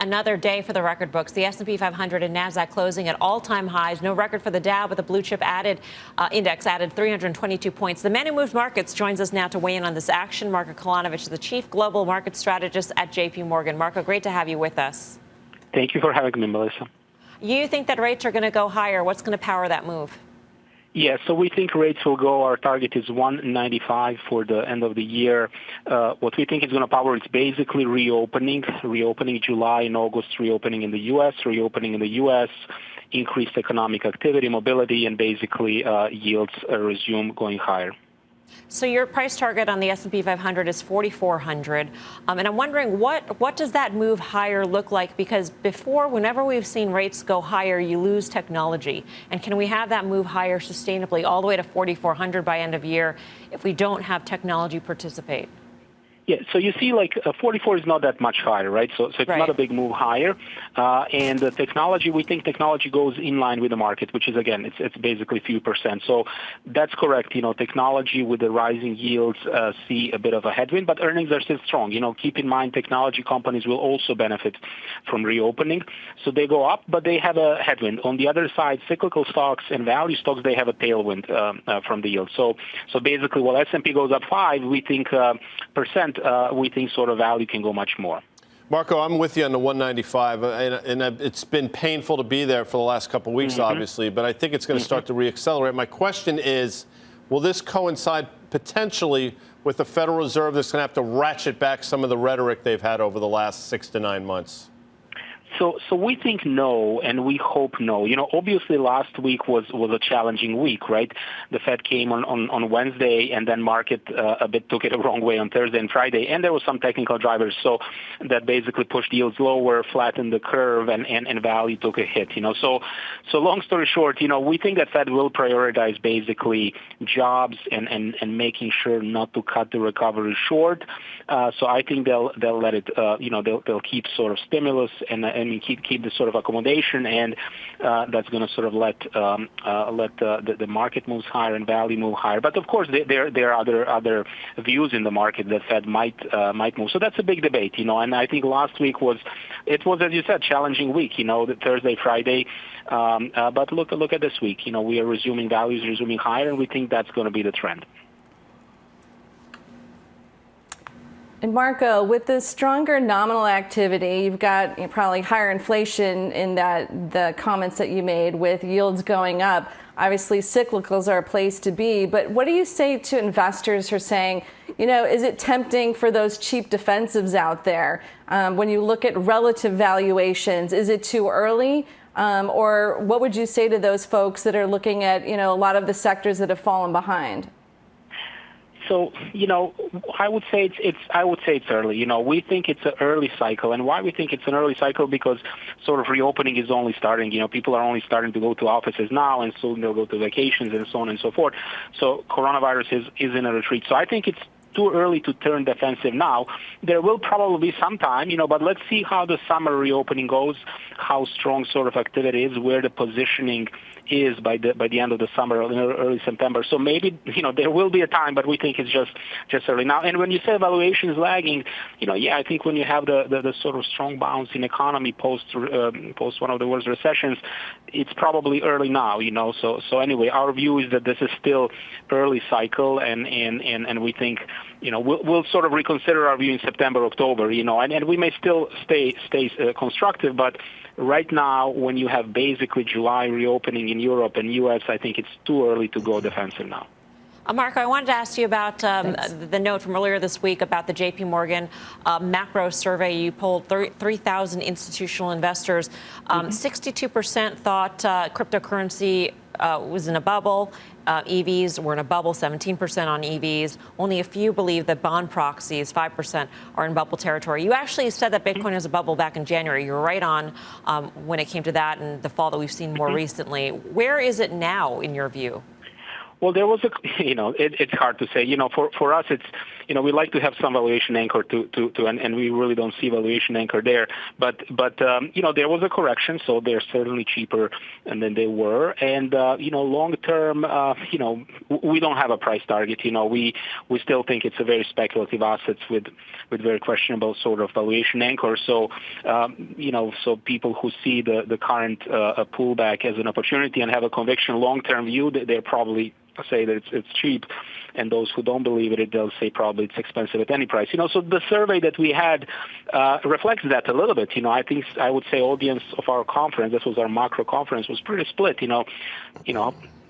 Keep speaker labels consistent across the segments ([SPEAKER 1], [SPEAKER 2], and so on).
[SPEAKER 1] Another day for the record books. The S&P 500 and NASDAQ closing at all-time highs. No record for the Dow, but the blue chip index added 322 points. The man who moves markets joins us now to weigh in on this action. Marko Kolanovic is the chief global market strategist at JPM. Marko, great to have you with us.
[SPEAKER 2] Thank you for having me, Melissa.
[SPEAKER 1] You think that rates are going to go higher. What's going to power that move?
[SPEAKER 2] Yeah, so we think rates will go. Our target is 195 for the end of the year. What we think is going to power is basically reopening July and August, reopening in the U.S., increased economic activity, mobility, and basically yields resume going higher.
[SPEAKER 1] So your price target on the S&P 500 is 4,400. And I'm wondering, what does that move higher look like? Because before, whenever we've seen rates go higher, you lose technology. And can we have that move higher sustainably all the way to 4,400 by end of year if we don't have technology participate?
[SPEAKER 2] Yeah, so you see, like 44 is not that much higher, right? So it's not a big move higher. And the technology, we think technology goes in line with the market, which is, again, it's basically a few percent. So that's correct. You know, technology with the rising yields see a bit of a headwind, but earnings are still strong. You know, keep in mind technology companies will also benefit from reopening. So they go up, but they have a headwind. On the other side, cyclical stocks and value stocks, they have a tailwind from the yield. So basically, while S&P goes up 5, we think percent. We think sort of value can go much more.
[SPEAKER 3] Marko, I'm with you on the 195, and it's been painful to be there for the last couple of weeks, obviously, but I think it's going to start to reaccelerate. My question is, will this coincide potentially with the Federal Reserve that's going to have to ratchet back some of the rhetoric they've had over the last 6 to 9 months?
[SPEAKER 2] So we think no, and we hope no. You know, obviously last week was a challenging week, right? The Fed came on Wednesday, and then market a bit took it the wrong way on Thursday and Friday, and there were some technical drivers, so that basically pushed yields lower, flattened the curve, and value took a hit. You know, so long story short, you know, we think that Fed will prioritize basically jobs and making sure not to cut the recovery short. So I think they'll let it, you know, they'll keep sort of stimulus and keep the sort of accommodation, and that's going to sort of let the market moves higher and value move higher. But of course, there are other views in the market that Fed might move. So that's a big debate, you know. And I think last week was, as you said, challenging week. You know, the Thursday, Friday. But look at this week. You know, we are values resuming higher, and we think that's going to be the trend.
[SPEAKER 4] And Marko, with the stronger nominal activity, you've got probably higher inflation in the comments that you made with yields going up. Obviously, cyclicals are a place to be. But what do you say to investors who are saying, you know, is it tempting for those cheap defensives out there? When you look at relative valuations, is it too early? Or what would you say to those folks that are looking at, you know, a lot of the sectors that have fallen behind?
[SPEAKER 2] So, you know, I would say it's early. You know, we think it's an early cycle. And why we think it's an early cycle? Because sort of reopening is only starting. You know, people are only starting to go to offices now, and soon they'll go to vacations and so on and so forth. So coronavirus is in a retreat. So I think it's too early to turn defensive now. There will probably be some time, you know, but let's see how the summer reopening goes, how strong sort of activity is, where the positioning is by the end of the summer, early September. So maybe, you know, there will be a time, but we think it's just early now. And when you say valuation is lagging, you know, yeah, I think when you have the sort of strong bounce in economy post one of the worst recessions, it's probably early now, you know. So anyway, our view is that this is still early cycle, and we think, you know, we'll sort of reconsider our view in September, October, you know, and we may still stay constructive, but right now, when you have basically July reopening in Europe and U.S., I think it's too early to go defensive now.
[SPEAKER 1] Marko, I wanted to ask you about the note from earlier this week about the JPM macro survey. You polled 3,000 institutional investors. 62% thought cryptocurrency was in a bubble. EVs were in a bubble, 17% on EVs. Only a few believe that bond proxies, 5%, are in bubble territory. You actually said that Bitcoin is a bubble back in January. You were right on when it came to that and the fall that we've seen more recently. Where is it now, in your view?
[SPEAKER 2] Well, there was you know, it's hard to say. You know, for us, we like to have some valuation anchor and we really don't see valuation anchor there. But there was a correction, so they're certainly cheaper than they were. And long term, we don't have a price target. We still think it's a very speculative assets with very questionable sort of valuation anchor. So so people who see the current pullback as an opportunity and have a conviction long-term view, they're probably say that it's cheap, and those who don't believe it, they'll say probably it's expensive at any price. So the survey that we had reflects that a little bit. I would say audience of our conference, this was our macro conference, was pretty split.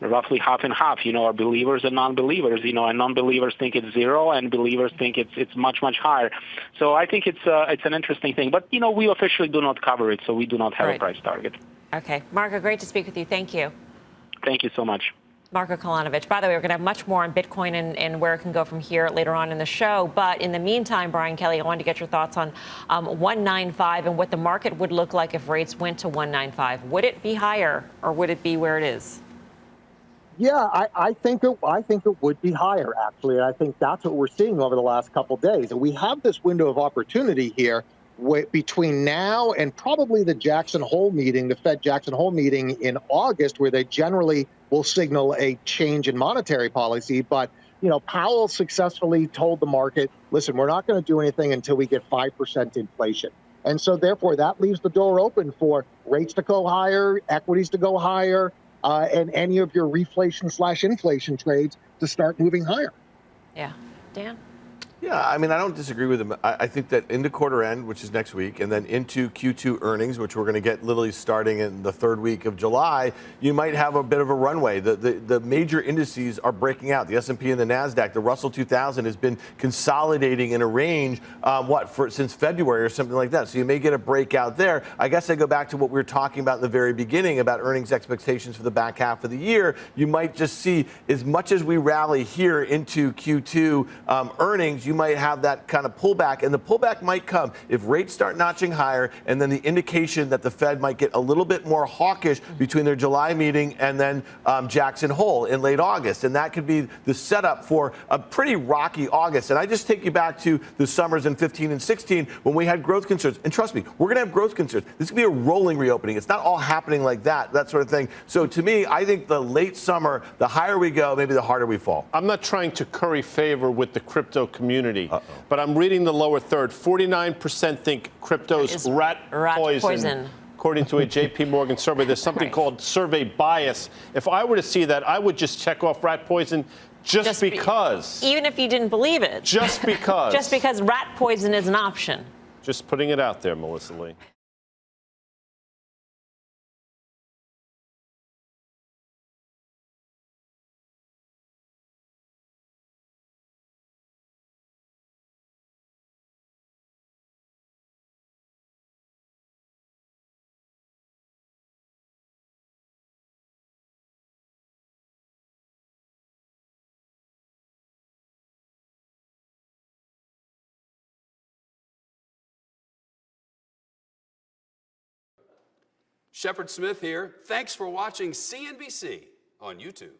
[SPEAKER 2] Roughly half and half. Are believers and non-believers. And non-believers think it's zero, and believers think it's much higher. So I think it's an interesting thing. But we officially do not cover it, so we do not have a price target.
[SPEAKER 1] Okay, Marko, great to speak with you. Thank you.
[SPEAKER 2] Thank you so much.
[SPEAKER 1] Marko Kolanovic. By the way, we're going to have much more on Bitcoin and where it can go from here later on in the show. But in the meantime, Brian Kelly, I wanted to get your thoughts on 195 and what the market would look like if rates went to 195. Would it be higher, or would it be where it is?
[SPEAKER 5] Yeah, I think it would be higher, actually. And I think that's what we're seeing over the last couple of days. And we have this window of opportunity here between now and probably the Jackson Hole meeting, the Fed Jackson Hole meeting in August, where they generally will signal a change in monetary policy. But, Powell successfully told the market, listen, we're not going to do anything until we get 5% inflation. And so therefore, that leaves the door open for rates to go higher, equities to go higher, and any of your reflation/inflation trades to start moving higher.
[SPEAKER 1] Yeah. Dan?
[SPEAKER 6] Yeah, I don't disagree with him. I think that into quarter end, which is next week, and then into Q2 earnings, which we're going to get literally starting in the third week of July, you might have a bit of a runway. The major indices are breaking out. The S&P and the NASDAQ, the Russell 2000 has been consolidating in a range, since February or something like that. So you may get a breakout there. I guess I go back to what we were talking about in the very beginning about earnings expectations for the back half of the year. You might just see, as much as we rally here into Q2 earnings, you might have that kind of pullback, and the pullback might come if rates start notching higher, and then the indication that the Fed might get a little bit more hawkish between their July meeting and then Jackson Hole in late August, and that could be the setup for a pretty rocky August. And I just take you back to the summers in 15 and 16 when we had growth concerns, and trust me, we're going to have growth concerns. This could be a rolling reopening. It's not all happening like that sort of thing. So to me, I think the late summer, the higher we go, maybe the harder we fall.
[SPEAKER 3] I'm not trying to curry favor with the crypto community. But I'm reading the lower third. 49% think crypto's rat poison. According to a JP Morgan survey, there's something called survey bias. If I were to see that, I would just check off rat poison just because.
[SPEAKER 1] Even if you didn't believe it.
[SPEAKER 3] Just because.
[SPEAKER 1] Just because rat poison is an option.
[SPEAKER 3] Just putting it out there, Melissa Lee.
[SPEAKER 7] Shepard Smith here. Thanks for watching CNBC on YouTube.